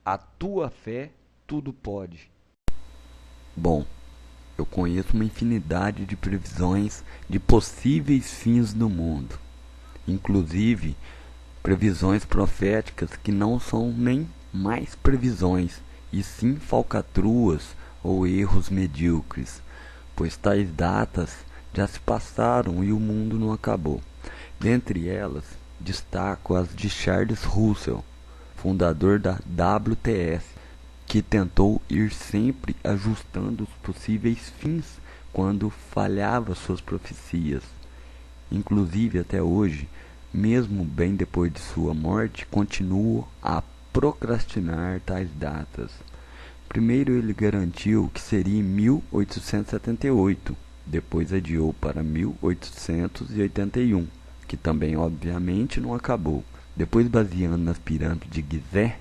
A tua fé tudo pode. Bom, eu conheço uma infinidade de previsões de possíveis fins do mundo, inclusive previsões proféticas que não são nem mais previsões, e sim falcatruas ou erros medíocres, pois tais datas já se passaram e o mundo não acabou. Dentre elas, destaco as de Charles Russell, fundador da WTS, que tentou ir sempre ajustando os possíveis fins quando falhava suas profecias. Inclusive até hoje, mesmo bem depois de sua morte, continua a procrastinar tais datas. Primeiro ele garantiu que seria em 1878, depois adiou para 1881, que também obviamente não acabou. Depois, baseando nas pirâmides de Gizé,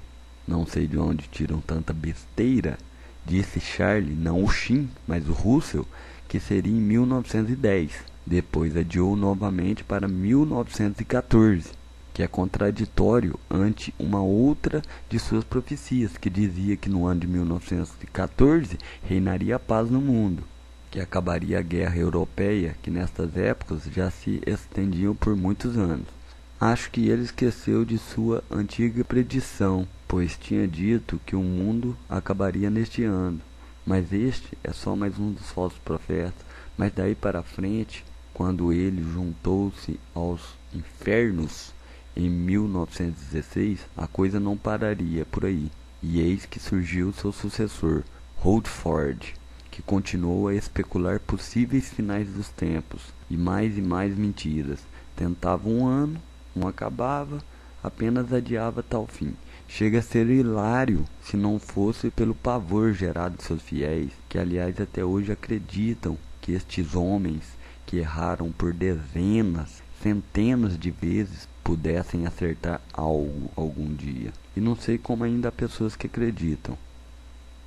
não sei de onde tiram tanta besteira, disse Charlie, não o Shin, mas o Russell, que seria em 1910. Depois adiou novamente para 1914, que é contraditório ante uma outra de suas profecias, que dizia que no ano de 1914 reinaria a paz no mundo, que acabaria a guerra europeia, que nestas épocas já se estendiam por muitos anos. Acho que ele esqueceu de sua antiga predição, pois tinha dito que o mundo acabaria neste ano. Mas este é só mais um dos falsos profetas. Mas daí para frente, quando ele juntou-se aos infernos em 1916, a coisa não pararia por aí. E eis que surgiu seu sucessor, Rutherford, que continuou a especular possíveis finais dos tempos, e mais mentiras. Tentava um ano, não acabava, apenas adiava tal fim. Chega a ser hilário se não fosse pelo pavor gerado de seus fiéis, que aliás até hoje acreditam que estes homens, que erraram por dezenas, centenas de vezes, pudessem acertar algo algum dia. E não sei como ainda há pessoas que acreditam.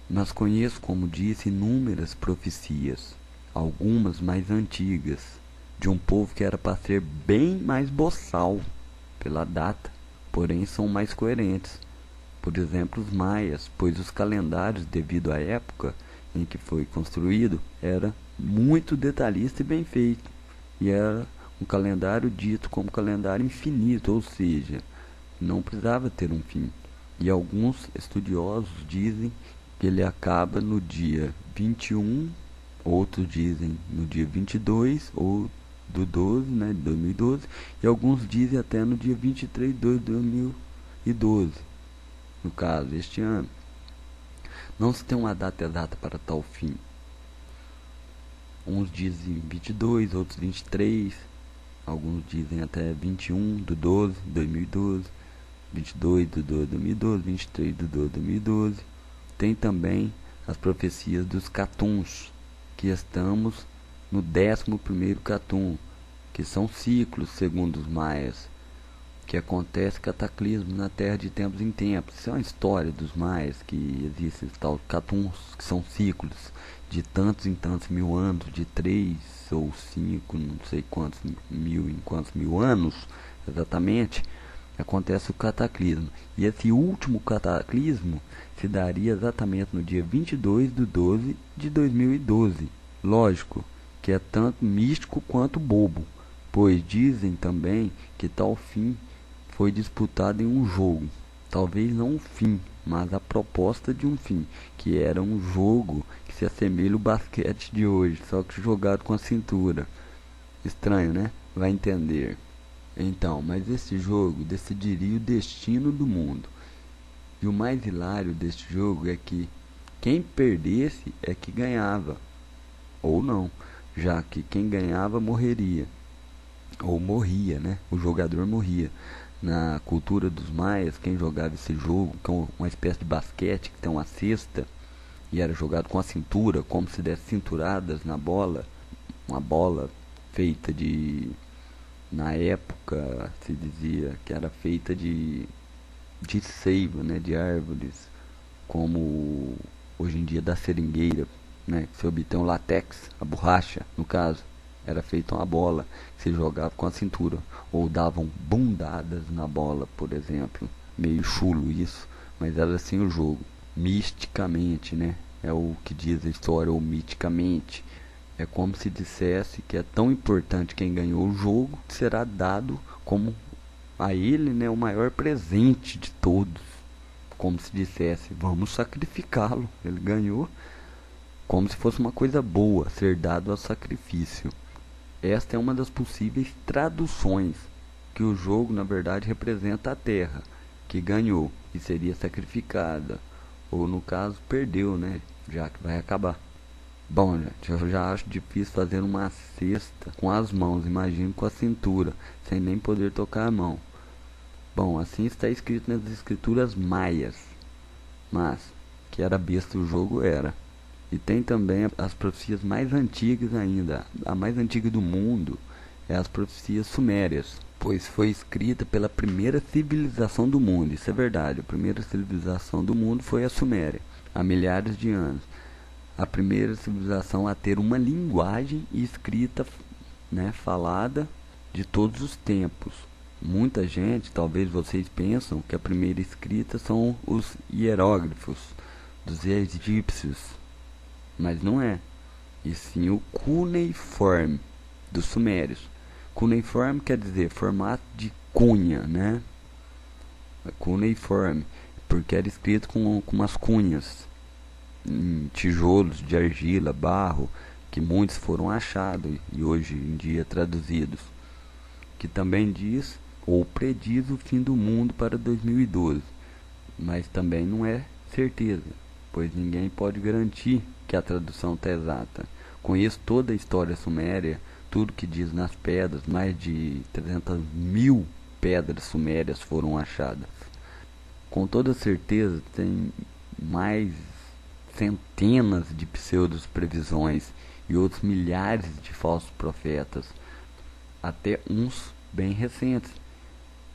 Mas conheço, como disse, inúmeras profecias, algumas mais antigas, de um povo que era para ser bem mais boçal pela data, porém são mais coerentes. Por exemplo, os maias, pois os calendários, devido à época em que foi construído, era muito detalhista e bem feito, e era um calendário dito como calendário infinito, ou seja, não precisava ter um fim. E alguns estudiosos dizem que ele acaba no dia 21, outros dizem no dia 22, ou do 12, né, de 2012, e alguns dizem até no dia 23 de 2 de 2012, no caso, este ano. Não se tem uma data exata para tal fim. Uns dizem 22, outros 23, alguns dizem até 21 do 12 de 2012, 22 do 12 de 2012, 23 do 12 de 2012. Tem também as profecias dos catuns, que estamos no 11º catum, que são ciclos, segundo os maias, que acontece cataclismo na Terra de tempos em tempos. Isso é uma história dos maias, que existem tal catuns, que são ciclos de tantos em tantos mil anos, de 3 ou 5, não sei quantos mil em quantos mil anos, exatamente, acontece o cataclismo. E esse último cataclismo se daria exatamente no dia 22 de 12 de 2012. Lógico que é tanto místico quanto bobo, pois dizem também que tal fim foi disputado em um jogo. Talvez não um fim, mas a proposta de um fim, que era um jogo que se assemelha ao basquete de hoje, só que jogado com a cintura. Estranho, né? Vai entender. Então, mas esse jogo decidiria o destino do mundo. E o mais hilário deste jogo é que quem perdesse é que ganhava, ou não, já que quem ganhava morreria, ou morria, né? O jogador morria. Na cultura dos maias, quem jogava esse jogo, que é uma espécie de basquete, que tem uma cesta, e era jogado com a cintura, como se desse cinturadas na bola, uma bola feita de, na época se dizia que era feita de seiva, né, de árvores, como hoje em dia da seringueira, né, que se obtém um latex, a borracha, no caso, era feita uma bola que se jogava com a cintura, ou davam bundadas na bola, por exemplo, meio chulo isso, mas era assim o jogo, misticamente, né? É o que diz a história, ou miticamente. É como se dissesse que é tão importante quem ganhou o jogo, que será dado como a ele, né, o maior presente de todos. Como se dissesse, vamos sacrificá-lo. Ele ganhou, como se fosse uma coisa boa ser dado ao sacrifício. Esta é uma das possíveis traduções, que o jogo na verdade representa a Terra, que ganhou e seria sacrificada, ou no caso perdeu, né, já que vai acabar. Bom, gente, eu já acho difícil fazer uma cesta com as mãos, imagino com a cintura, sem nem poder tocar a mão. Bom, assim está escrito nas escrituras maias, mas que era besta o jogo era. E tem também as profecias mais antigas ainda. A mais antiga do mundo é as profecias sumérias, pois foi escrita pela primeira civilização do mundo. Isso é verdade, a primeira civilização do mundo foi a Suméria, há milhares de anos. A primeira civilização a ter uma linguagem escrita, né, falada de todos os tempos. Muita gente, talvez vocês pensam que a primeira escrita são os hieróglifos dos egípcios, mas não é. E sim o cuneiforme dos sumérios. Cuneiforme quer dizer formato de cunha, né? Cuneiforme, porque era escrito com umas cunhas em tijolos de argila, barro, que muitos foram achados e hoje em dia traduzidos, que também diz ou prediz o fim do mundo para 2012, mas também não é certeza, pois ninguém pode garantir que a tradução está exata. Conheço toda a história suméria, tudo que diz nas pedras, mais de 300.000 pedras sumérias foram achadas. Com toda certeza tem mais centenas de pseudos previsões e outros milhares de falsos profetas, até uns bem recentes.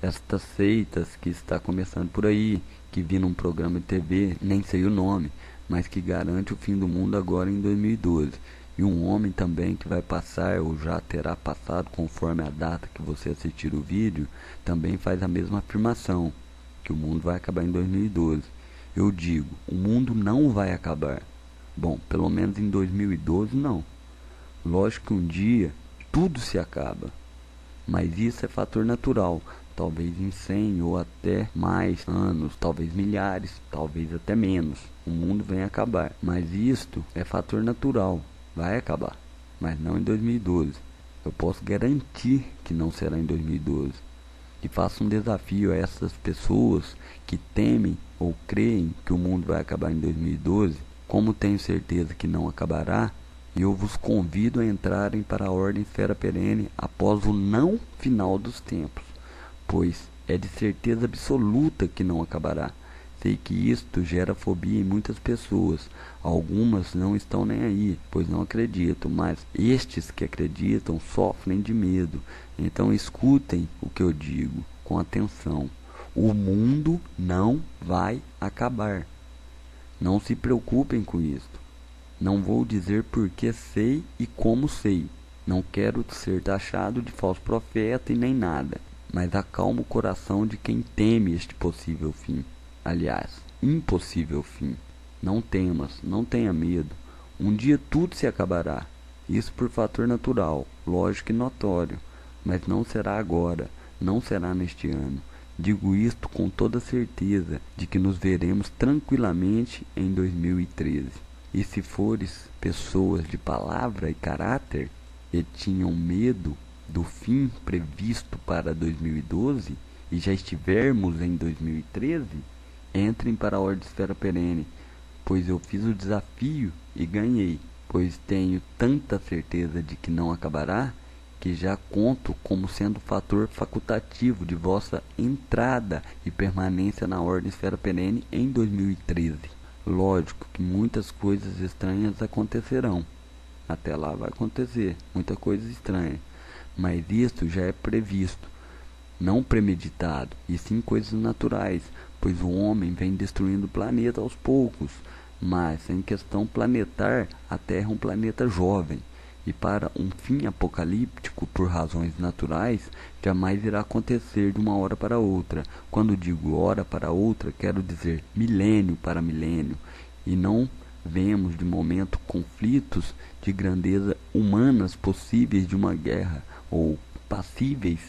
Estas seitas que está começando por aí, que vi num programa de TV, nem sei o nome, mas que garante o fim do mundo agora em 2012. E um homem também que vai passar, ou já terá passado, conforme a data que você assistir o vídeo, também faz a mesma afirmação, que o mundo vai acabar em 2012. Eu digo, o mundo não vai acabar. Bom, pelo menos em 2012 não. Lógico que um dia tudo se acaba, mas isso é fator natural. Talvez em 100 ou até mais anos, talvez milhares, talvez até menos, o mundo venha acabar. Mas isto é fator natural, vai acabar, mas não em 2012. Eu posso garantir que não será em 2012. E faço um desafio a essas pessoas que temem ou creem que o mundo vai acabar em 2012. Como tenho certeza que não acabará, eu vos convido a entrarem para a ordem esfera perene após o não final dos tempos, pois é de certeza absoluta que não acabará. Sei que isto gera fobia em muitas pessoas. Algumas não estão nem aí, pois não acreditam, mas estes que acreditam sofrem de medo. Então escutem o que eu digo com atenção. O mundo não vai acabar. Não se preocupem com isto. Não vou dizer porque sei e como sei. Não quero ser taxado de falso profeta e nem nada, mas acalma o coração de quem teme este possível fim. Aliás, impossível fim. Não temas, não tenha medo. Um dia tudo se acabará. Isso por fator natural, lógico e notório. Mas não será agora, não será neste ano. Digo isto com toda certeza de que nos veremos tranquilamente em 2013. E se fores pessoas de palavra e caráter e tinham medo do fim previsto para 2012 e já estivermos em 2013, entrem para a Ordem Esfera Perene, pois eu fiz o desafio e ganhei, pois tenho tanta certeza de que não acabará, que já conto como sendo fator facultativo de vossa entrada e permanência na Ordem Esfera Perene em 2013. Lógico que muitas coisas estranhas acontecerão. Até lá vai acontecer muita coisa estranha, mas isto já é previsto, não premeditado, e sim coisas naturais, pois o homem vem destruindo o planeta aos poucos. Mas em questão planetar, a Terra é um planeta jovem, e para um fim apocalíptico por razões naturais jamais irá acontecer de uma hora para outra. Quando digo hora para outra, quero dizer milênio para milênio, e não vemos de momento conflitos de grandeza humanas possíveis de uma guerra ou passíveis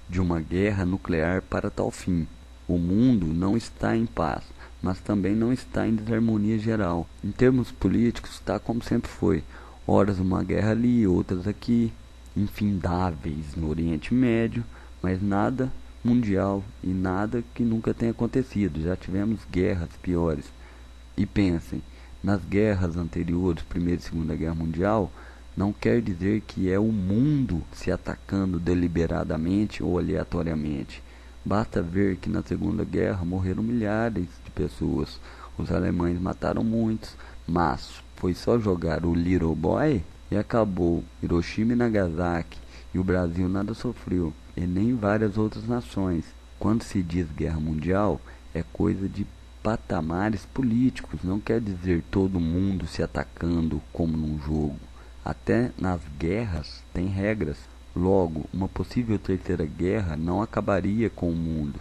de uma guerra nuclear para tal fim. O mundo não está em paz, mas também não está em desarmonia geral. Em termos políticos, está como sempre foi. Horas uma guerra ali, outras aqui, infindáveis no Oriente Médio, mas nada mundial e nada que nunca tenha acontecido. Já tivemos guerras piores. E pensem, nas guerras anteriores, Primeira e Segunda Guerra Mundial, não quer dizer que é o mundo se atacando deliberadamente ou aleatoriamente. Basta ver que na Segunda Guerra morreram milhares de pessoas. Os alemães mataram muitos, mas foi só jogar o Little Boy e acabou. Hiroshima e Nagasaki, e o Brasil nada sofreu, e nem várias outras nações. Quando se diz guerra mundial, é coisa de patamares políticos, não quer dizer todo mundo se atacando como num jogo. Até nas guerras tem regras. Logo, uma possível terceira guerra não acabaria com o mundo.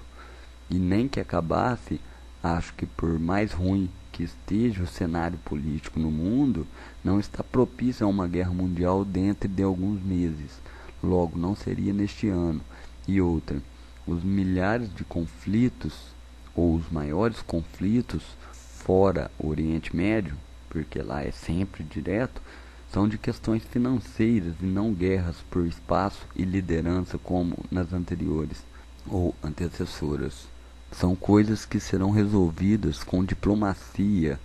E nem que acabasse, acho que por mais ruim que esteja o cenário político no mundo, não está propício a uma guerra mundial dentro de alguns meses. Logo, não seria neste ano. E outra, os milhares de conflitos, ou os maiores conflitos, fora o Oriente Médio, porque lá é sempre direto, são de questões financeiras e não guerras por espaço e liderança como nas anteriores ou antecessoras. São coisas que serão resolvidas com diplomacia,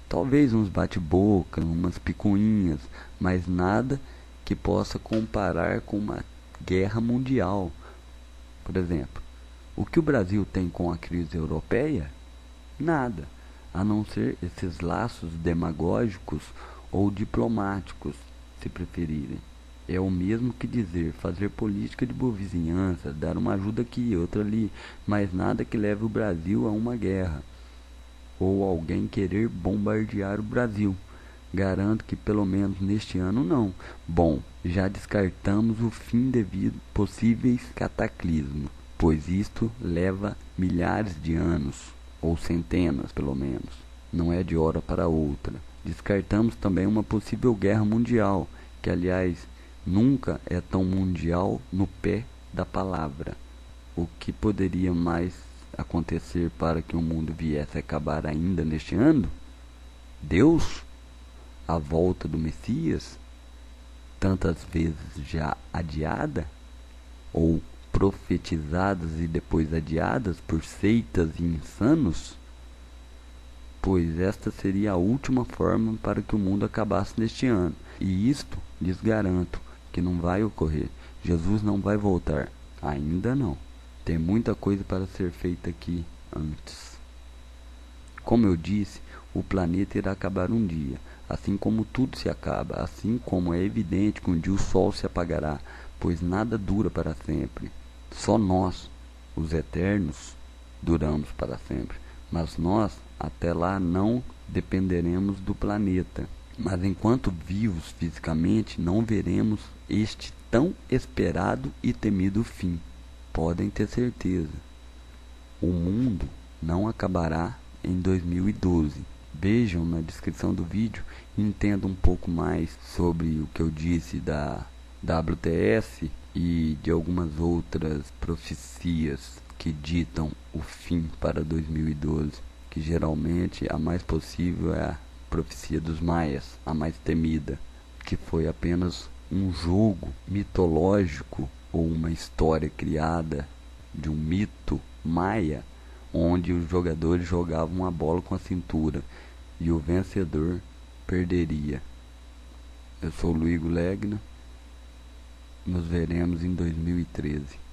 talvez uns bate-boca, umas picuinhas, mas nada que possa comparar com uma guerra mundial. Por exemplo, o que o Brasil tem com a crise europeia? Nada, a não ser esses laços demagógicos ou diplomáticos, se preferirem. É o mesmo que dizer fazer política de boa vizinhança, dar uma ajuda aqui, outra ali, mas nada que leve o Brasil a uma guerra, ou alguém querer bombardear o Brasil. Garanto que pelo menos neste ano não. Bom, já descartamos o fim devido possíveis cataclismos, pois isto leva milhares de anos, ou centenas pelo menos, não é de hora para outra. Descartamos também uma possível guerra mundial, que aliás nunca é tão mundial no pé da palavra. O que poderia mais acontecer para que o mundo viesse a acabar ainda neste ano? Deus? A volta do Messias? Tantas vezes já adiada? Ou profetizadas e depois adiadas por seitas e insanos? Pois esta seria a última forma para que o mundo acabasse neste ano. E isto lhes garanto que não vai ocorrer. Jesus não vai voltar. Ainda não. Tem muita coisa para ser feita aqui antes. Como eu disse, o planeta irá acabar um dia. Assim como tudo se acaba. Assim como é evidente que um dia o sol se apagará. Pois nada dura para sempre. Só nós, os eternos, duramos para sempre. Mas nós, até lá, não dependeremos do planeta. Mas enquanto vivos fisicamente, não veremos este tão esperado e temido fim. Podem ter certeza. O mundo não acabará em 2012. Vejam na descrição do vídeo e entendam um pouco mais sobre o que eu disse da WTS e de algumas outras profecias que ditam o fim para 2012, que geralmente a mais possível é a profecia dos maias, a mais temida, que foi apenas um jogo mitológico ou uma história criada de um mito maia, onde os jogadores jogavam a bola com a cintura e o vencedor perderia. Eu sou Luigo Legna, nos veremos em 2013.